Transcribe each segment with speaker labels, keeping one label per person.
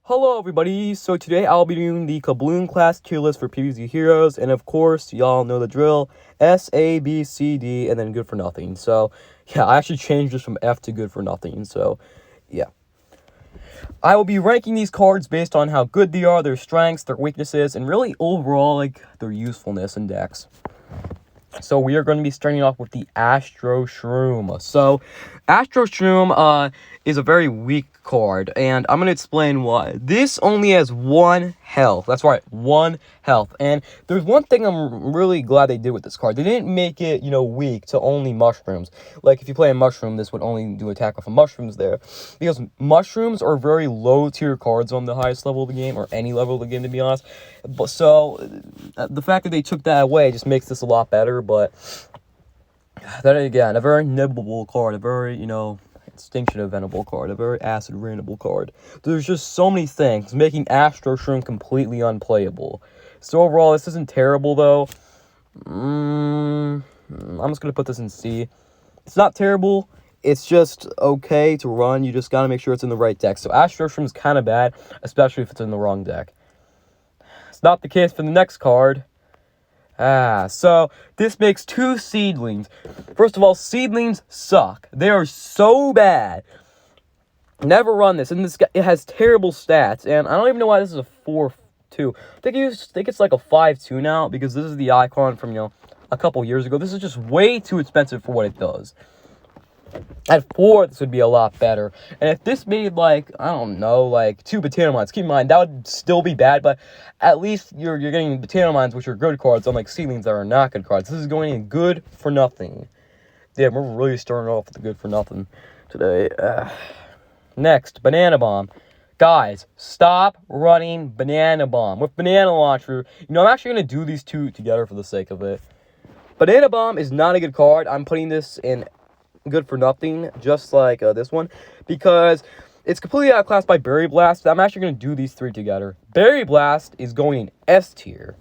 Speaker 1: Hello everybody, so today I'll be doing the KaBloom class tier list for PvZ heroes, and of course, y'all know the drill, S, A, B, C, D, and then good for nothing. So, yeah, I actually changed this from F to good for nothing, so, yeah. I will be ranking these cards based on how good they are, their strengths, their weaknesses, and really overall, like, their usefulness in decks. So we are going to be starting off with the Astro Shroom. So, Astro Shroom is a very weak card, and I'm going to explain why. This only has 1 health. That's right, 1 health. And there's one thing I'm really glad they did with this card. They didn't make it, weak to only mushrooms. Like, if you play a mushroom, this would only do attack off of mushrooms there. Because mushrooms are very low-tier cards on the highest level of the game, or any level of the game, to be honest. So, the fact that they took that away just makes this a lot better, but then again, a very nibbleable card, a very, extinction eventable card, a very acid rainable card. There's just so many things making Astro Shroom completely unplayable. So overall, this isn't terrible, though. I'm just going to put this in C. It's not terrible. It's just okay to run. You just got to make sure it's in the right deck. So Astro Shroom is kind of bad, especially if it's in the wrong deck. It's not the case for the next card. So this makes 2 seedlings. First of all, seedlings suck. They are so bad. Never run this. And it has terrible stats. And I don't even know why this is a 4-2. I think it's like a 5-2 now, because this is the icon from, a couple years ago. This is just way too expensive for what it does. At 4, this would be a lot better. And if this made, 2 Potato Mines, keep in mind, that would still be bad, but at least you're getting Potato Mines, which are good cards, unlike Seedlings that are not good cards. This is going in good for nothing. Damn, we're really starting off with the good for nothing today. Next, Banana Bomb. Guys, stop running Banana Bomb. With Banana Launcher, I'm actually going to do these 2 together for the sake of it. Banana Bomb is not a good card. I'm putting this in good for nothing, just like this one, because it's completely outclassed by Berry Blast. I'm actually going to do these 3 together. Berry Blast is going in S tier,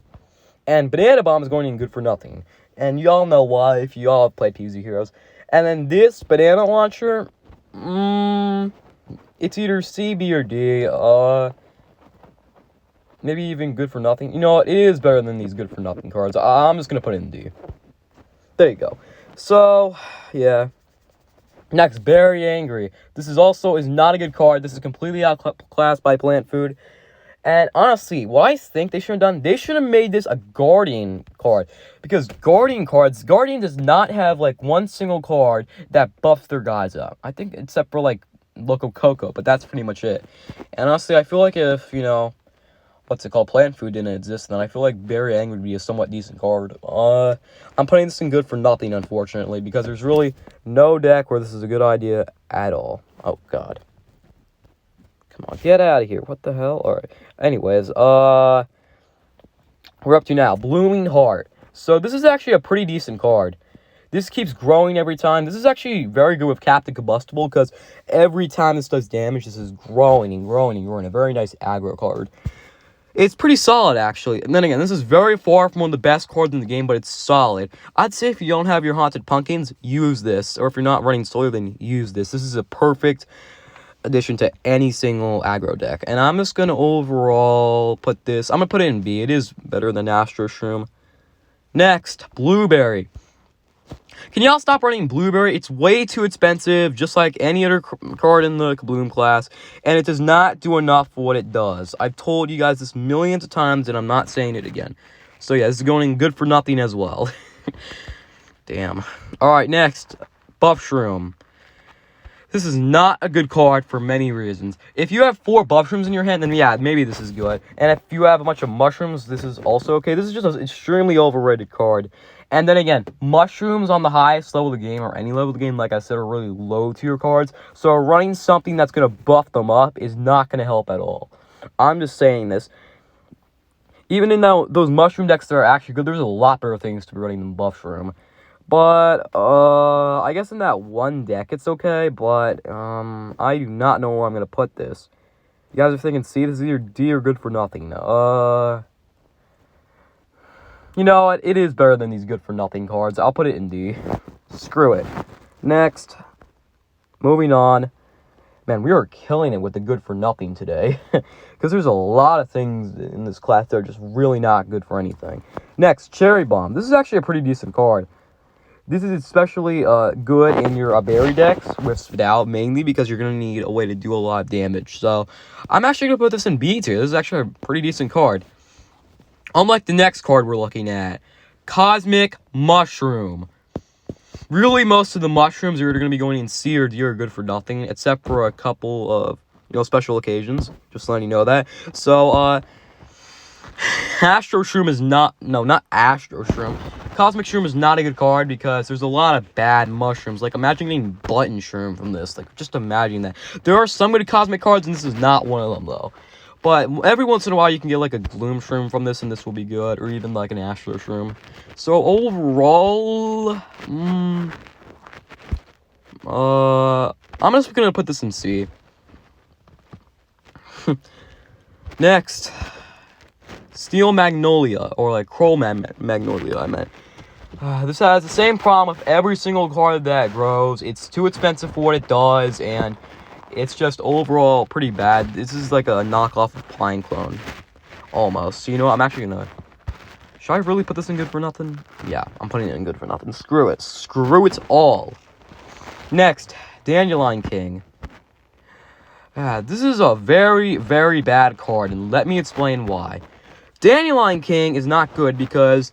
Speaker 1: and Banana Bomb is going in good for nothing. And y'all know why if y'all have played PvZ Heroes. And then this Banana Launcher, it's either C, B, or D. Maybe even good for nothing. You know what? It is better than these good for nothing cards. I'm just going to put it in D. There you go. So, yeah. Next, Berry Angry. This is not a good card. This is completely outclassed by Plant Food. And honestly, what I think they should have done, they should have made this a Guardian card. Because Guardian does not have, one single card that buffs their guys up. I think, except for, Loco Coco, but that's pretty much it. And honestly, I feel like if, Plant Food didn't exist, then I feel like Berry Angry would be a somewhat decent card. I'm putting this in good for nothing, unfortunately, because there's really no deck where this is a good idea at all. Oh, God. Come on, get out of here. What the hell? Alright. Anyways, we're up to now. Blooming Heart. So, this is actually a pretty decent card. This keeps growing every time. This is actually very good with Captain Combustible, because every time this does damage, this is growing and growing and growing. A very nice aggro card. It's pretty solid, actually. And then again, this is very far from one of the best cards in the game, but it's solid. I'd say if you don't have your Haunted Pumpkins, use this. Or if you're not running Solar, then use this. This is a perfect addition to any single aggro deck. And I'm just going to overall put this... I'm going to put it in B. It is better than Astro Shroom. Next, Blueberry. Can y'all stop running Blueberry? It's way too expensive, just like any other card in the KaBloom class, and it does not do enough for what it does. I've told you guys this millions of times, and I'm not saying it again. So yeah, this is going good for nothing as well. Damn. Alright, next, Buff Shroom. This is not a good card for many reasons. If you have 4 Buff Shrooms in your hand, then yeah, maybe this is good. And if you have a bunch of Mushrooms, this is also okay. This is just an extremely overrated card. And then again, Mushrooms on the highest level of the game, or any level of the game, like I said, are really low tier cards. So running something that's going to buff them up is not going to help at all. I'm just saying this. Even in those Mushroom decks that are actually good, there's a lot better things to be running than Buff Shroom. But, I guess in that one deck, it's okay, but, I do not know where I'm going to put this. You guys are thinking, C, this is either D or good for nothing. You know what? It is better than these good for nothing cards. I'll put it in D. Screw it. Next. Moving on. Man, we are killing it with the good for nothing today. Because there's a lot of things in this class that are just really not good for anything. Next, Cherry Bomb. This is actually a pretty decent card. This is especially good in your berry decks with Spadal, mainly because you're going to need a way to do a lot of damage. So, I'm actually going to put this in B tier. This is actually a pretty decent card. Unlike the next card we're looking at, Cosmic Mushroom. Really, most of the mushrooms are going to be going in C or D are good for nothing, except for a couple of, special occasions. Just letting you know that. So, Astro Shroom is not Astro Shroom. Cosmic Shroom is not a good card because there's a lot of bad mushrooms. Like, imagine getting Button Shroom from this. Like, just imagine that. There are some good Cosmic cards, and this is not one of them, though. But every once in a while, you can get, like, a Gloom Shroom from this, and this will be good. Or even, like, an Astro Shroom. So, overall, I'm just gonna put this in C. Next, Steel Magnolia, or, like, Kroll Magnolia, I meant. This has the same problem with every single card that grows. It's too expensive for what it does, and it's just overall pretty bad. This is like a knockoff of Pine Clone. Almost. So, I'm actually gonna... Should I really put this in good for nothing? Yeah, I'm putting it in good for nothing. Screw it. Screw it all. Next, Dandelion King. This is a very, very bad card, and let me explain why. Dandelion King is not good because...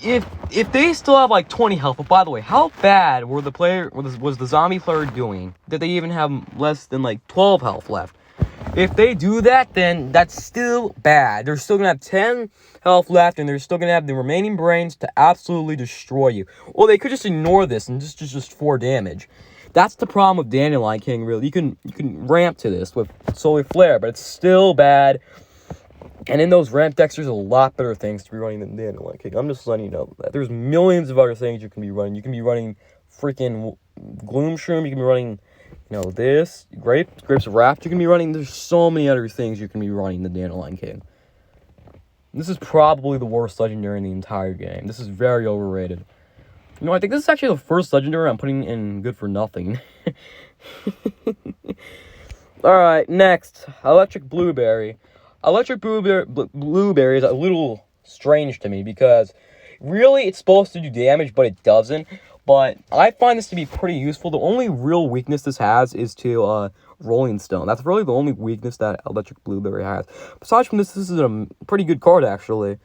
Speaker 1: If they still have like 20 health, but by the way, how bad was the zombie player doing that they even have less than like 12 health left? If they do that, then that's still bad. They're still gonna have 10 health left, and they're still gonna have the remaining brains to absolutely destroy you. Or they could just ignore this and just 4 damage. That's the problem with Dandelion King. Really, you can ramp to this with Solar Flare, but it's still bad. And in those ramp decks, there's a lot better things to be running than Dandelion King. I'm just letting you know that. There's millions of other things you can be running. You can be running freaking Gloom Shroom. You can be running, this. Grapes of Wrath you can be running. There's so many other things you can be running than Dandelion King. This is probably the worst legendary in the entire game. This is very overrated. I think this is actually the first legendary I'm putting in good for nothing. Alright, next. Electric Blueberry. Electric Blueberry is a little strange to me because really it's supposed to do damage, but it doesn't. But I find this to be pretty useful. The only real weakness this has is to Rolling Stone. That's really the only weakness that Electric Blueberry has. Besides from this is a pretty good card, actually.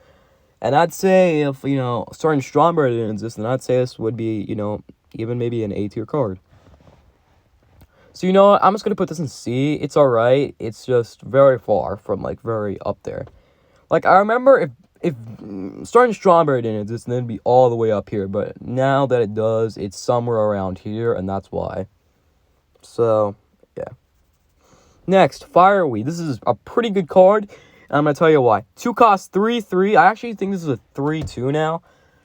Speaker 1: And I'd say if, Starting Strawberry didn't exist, then I'd say this would be, even maybe an A tier card. So, you know what? I'm just going to put this in C. It's alright. It's just very far from, very up there. I remember if Starting Strawberry didn't exist, then it'd be all the way up here. But now that it does, it's somewhere around here, and that's why. So, yeah. Next, Fireweed. This is a pretty good card, and I'm going to tell you why. 2 cost 3/3. I actually think this is a 3/2 now,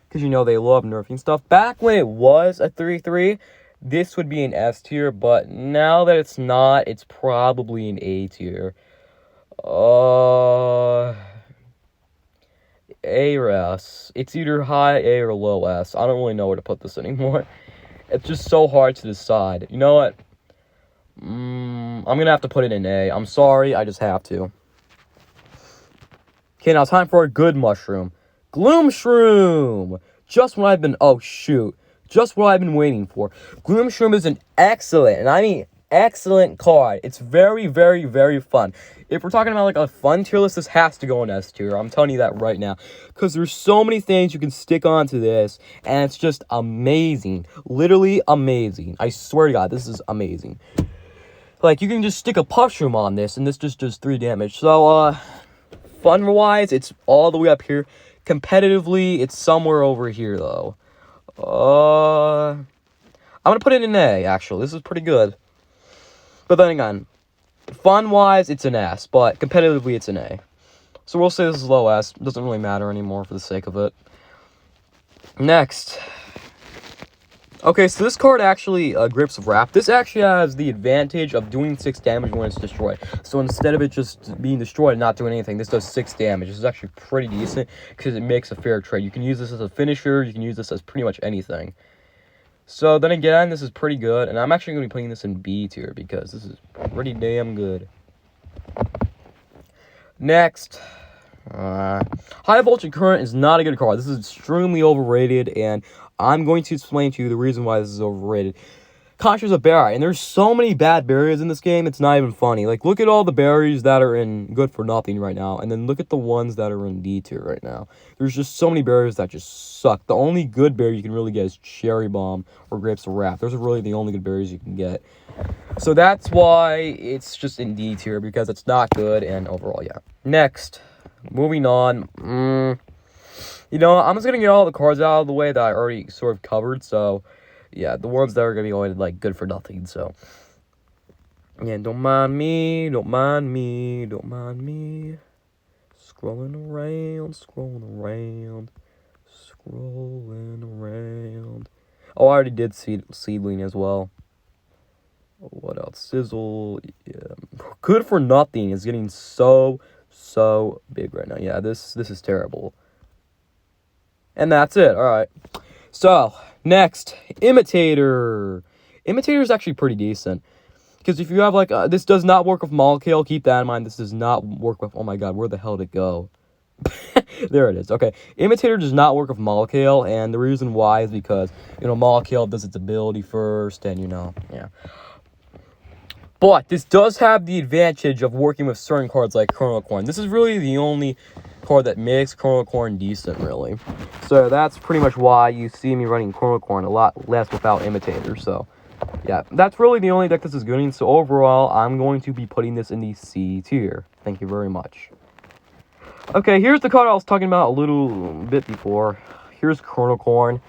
Speaker 1: because, they love nerfing stuff. Back when it was a 3/3... this would be an S tier, but now that it's not, it's probably an A tier. A or S. It's either high A or low S. I don't really know where to put this anymore. It's just so hard to decide. You know what? I'm gonna have to put it in A. I'm sorry, I just have to. Okay, now time for a good mushroom. Gloom Shroom! Just what I've been... oh, shoot. Just what I've been waiting for. Gloom Shroom is an excellent, and I mean excellent card. It's very, very, very fun. If we're talking about a fun tier list, this has to go in S tier. I'm telling you that right now. Because there's so many things you can stick onto this, and it's just amazing. Literally amazing. I swear to God, this is amazing. You can just stick a Pushroom on this, and this just does 3 damage. So, fun-wise, it's all the way up here. Competitively, it's somewhere over here, though. I'm gonna put it in A, actually. This is pretty good. But then again, fun-wise, it's an S, but competitively, it's an A. So we'll say this is low S. Doesn't really matter anymore for the sake of it. Next. Okay, so this card actually, Grapes of Wrath. This actually has the advantage of doing 6 damage when it's destroyed. So instead of it just being destroyed and not doing anything, this does 6 damage. This is actually pretty decent because it makes a fair trade. You can use this as a finisher. You can use this as pretty much anything. So then again, this is pretty good, and I'm actually going to be putting this in B tier because this is pretty damn good. Next, High Voltage Current is not a good card. This is extremely overrated, and I'm going to explain to you the reason why this is overrated. Conjure's a berry, and there's so many bad berries in this game, it's not even funny. Like, look at all the berries that are in Good for Nothing right now, and then look at the ones that are in D tier right now. There's just so many berries that just suck. The only good berry you can really get is Cherry Bomb or Grapes of Wrath. Those are really the only good berries you can get. So that's why it's just in D tier, because it's not good, and overall, yeah. Next, moving on. You know, I'm just gonna get all the cards out of the way that I already sort of covered, so... yeah, the ones that are going to be going, like, Good for Nothing, so. Yeah, don't mind me. Scrolling around. Oh, I already did Seedling as well. What else? Sizzle. Yeah. Good for Nothing is getting so big right now. Yeah, this is terrible. And that's it. All right. So, next, Imitator. Imitator is actually pretty decent. Because if you have, like, this does not work with Molecule. Keep that in mind. This does not work with, oh my god, where the hell did it go? There it is. Okay, Imitator does not work with Molecule, and the reason why is because, you know, Molecule does its ability first, and, you know, yeah. But this does have the advantage of working with certain cards like Kernel Corn. This is really the only card that makes Kernel Corn decent, really. So that's pretty much why you see me running Kernel Corn a lot less without Imitator. So, yeah, that's really the only deck this is good. So overall, I'm going to be putting this in the C tier. Thank you very much. Okay, here's the card I was talking about a little bit before. Here's Kernel Corn.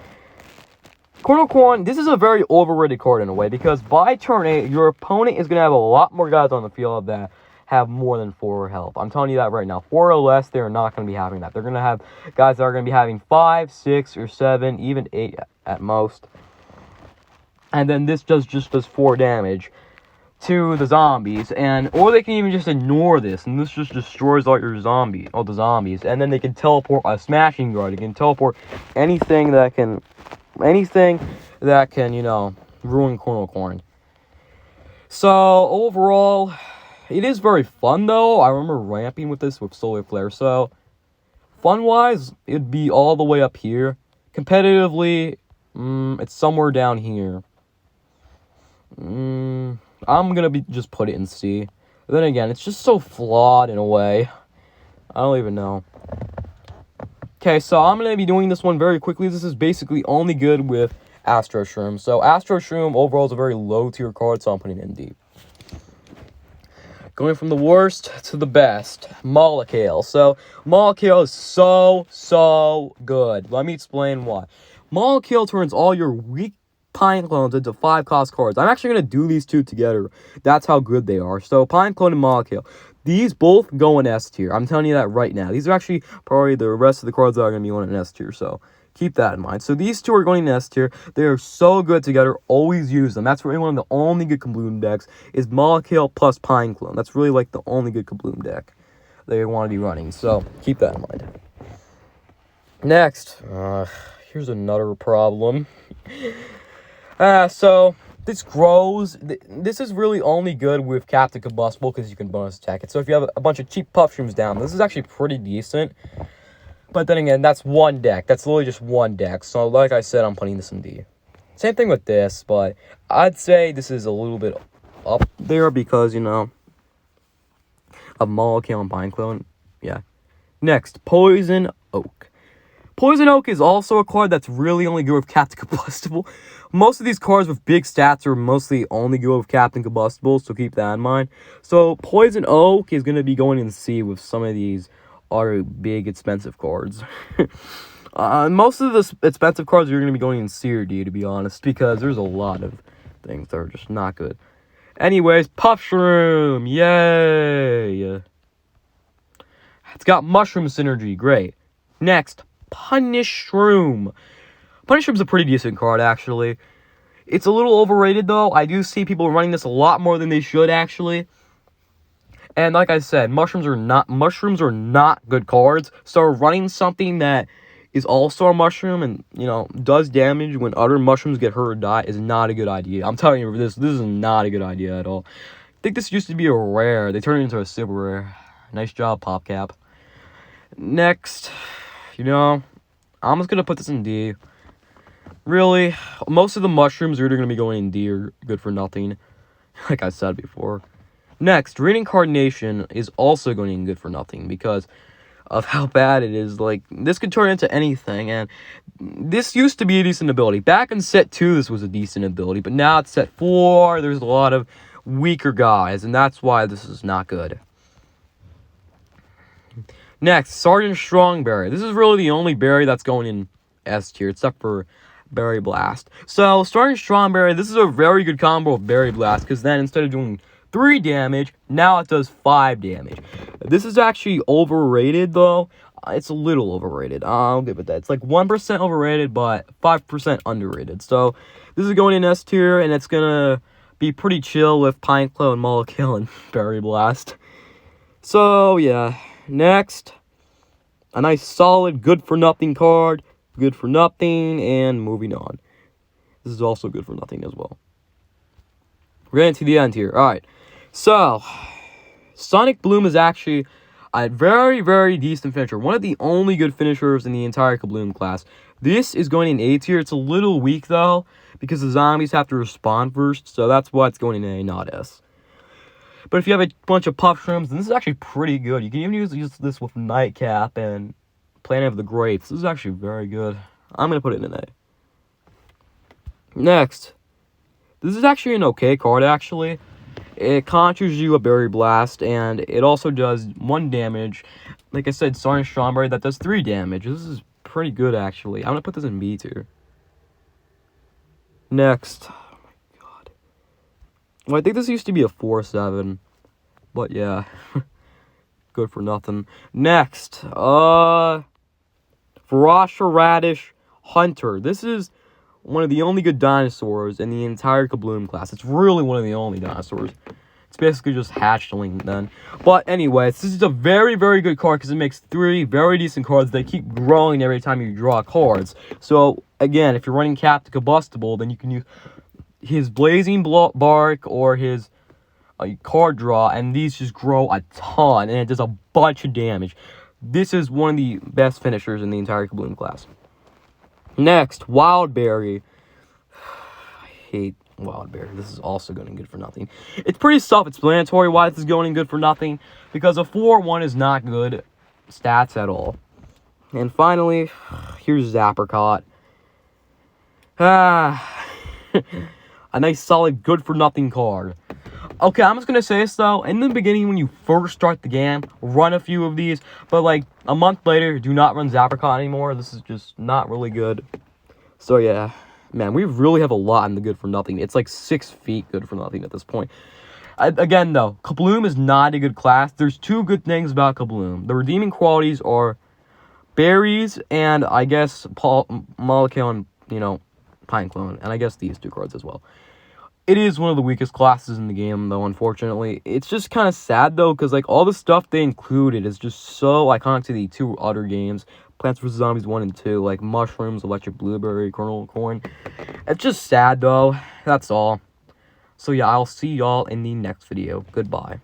Speaker 1: Kernel Corn, this is a very overrated card in a way, because by turn 8, your opponent is going to have a lot more guys on the field that have more than 4 health. I'm telling you that right now. 4 or less, they're not going to be having that. They're going to have guys that are going to be having 5, 6, or 7, even 8 at most. And then this just does 4 damage to the zombies, or they can even just ignore this, and this just destroys all the zombies, and then they can teleport a Smashing Guard. They can teleport anything that can, you know, ruin Kernel Corn. So, overall, it is very fun, though. I remember ramping with this with Solar Flare, so, fun-wise, it'd be all the way up here. Competitively, it's somewhere down here. I'm gonna just put it in C. But then again, it's just so flawed in a way. I don't even know. Okay, so I'm gonna be doing this one very quickly. This is basically only good with Astro Shroom. So Astro Shroom overall is a very low tier card, so I'm putting it in D. Going from the worst to the best, Molecule. So Molecule is so good. Let me explain why. Molecule turns all your weak Pine Clones into 5-cost cards. I'm actually going to do these two together. That's how good they are. So, Pine Clone and Molecule. These both go in S tier. I'm telling you that right now. These are actually probably the rest of the cards that are going to be going in S tier. So, keep that in mind. So, these two are going in S tier. They are so good together. Always use them. That's really one of the only good KaBloom decks is Molecule plus Pine Clone. That's really like the only good KaBloom deck they want to be running. So, keep that in mind. Next. Here's another problem. So, this grows. This is really only good with Captain Combustible because you can bonus attack it. So, if you have a bunch of cheap Puff Shrooms down, this is actually pretty decent. But then again, that's one deck. That's literally just one deck. So, like I said, I'm putting this in D. Same thing with this, but I'd say this is a little bit up there because, you know, of Molecule and Pine Clone. Yeah. Next, Poison Oak. Poison Oak is also a card that's really only good with Captain Combustible. Most of these cards with big stats are mostly only good with Captain Combustible, so keep that in mind. So, Poison Oak is going to be going in C with some of these other big, expensive cards. Most of the expensive cards are going to be going in C or D, to be honest, because there's a lot of things that are just not good. Anyways, Puff Shroom! Yay! It's got Mushroom Synergy, great. Next, Punish Shroom. Punish Shroom's a pretty decent card, actually. It's a little overrated, though. I do see people running this a lot more than they should, actually. And like I said, mushrooms are not good cards. So running something that his all-star mushroom and, does damage when other mushrooms get hurt or die is not a good idea. I'm telling you, this is not a good idea at all. I think this used to be a rare. They turned it into a super rare. Nice job, PopCap. Next, I'm just going to put this in D. Really, most of the mushrooms are either going to be going in D or good for nothing, like I said before. Next, reincarnation is also going in good for nothing because of how bad it is. Like, this could turn into anything, and this used to be a decent ability. Back in set 2, this was a decent ability, but now it's set 4, there's a lot of weaker guys, and that's why this is not good. Next, Sergeant Strongberry. This is really the only berry that's going in S tier, except for Berry Blast. So, Sergeant Strongberry, this is a very good combo of Berry Blast, because then instead of doing 3 damage, now it does 5 damage. This is actually overrated, though. It's a little overrated. I'll give it that. It's like 1% overrated, but 5% underrated. So, this is going in S tier, and it's gonna be pretty chill with Pineclaw and Mollykill and Berry Blast. So, yeah. Next, a nice solid good-for-nothing card. Good for nothing, and moving on. This is also good for nothing as well. We're getting to the end here. Alright, so, Sonic Bloom is actually a very, very decent finisher. One of the only good finishers in the entire KaBloom class. This is going in A tier. It's a little weak, though, because the zombies have to respawn first, so that's why it's going in A, not S. But if you have a bunch of puff shrooms, then this is actually pretty good. You can even use this with Nightcap and Planet of the Grapes. This is actually very good. I'm going to put it in an A. Next. This is actually an okay card, actually. It conjures you a Berry Blast, and it also does 1 damage. Like I said, Sergeant Strongberry, that does 3 damage. This is pretty good, actually. I'm going to put this in B tier. Next. Oh, my God. Well, I think this used to be a 4-7. But, yeah. Good for nothing. Next. Ferocious Hunter. This is one of the only good dinosaurs in the entire KaBloom class. It's really one of the only dinosaurs. It's basically just hatchling then. But anyways, this is a very, very good card because it makes 3 very decent cards. They keep growing every time you draw cards. So, again, if you're running Captain Combustible, then you can use his Blazing Bark or his card draw, and these just grow a ton, and it does a bunch of damage. This is one of the best finishers in the entire KaBloom class. Next, Wildberry. I hate Wildberry. This is also going in good for nothing. It's pretty self-explanatory why this is going in good for nothing, because a 4-1 is not good stats at all. And finally, here's Zapricot. A nice solid good for nothing card. Okay, I'm just going to say this, though. In the beginning, when you first start the game, run a few of these. But, like, a month later, do not run Zapricot anymore. This is just not really good. So, yeah. Man, we really have a lot in the good for nothing. It's like 6 feet good for nothing at this point. Again, though, KaBloom is not a good class. There's 2 good things about KaBloom. The redeeming qualities are berries and, I guess, Mollykill and, Pineclaw. And I guess these 2 cards as well. It is one of the weakest classes in the game, though, unfortunately. It's just kind of sad, though, because, like, all the stuff they included is just so iconic to the 2 other games. Plants vs. Zombies 1 and 2, like Mushrooms, Electric Blueberry, Kernel Corn. It's just sad, though. That's all. So, yeah, I'll see y'all in the next video. Goodbye.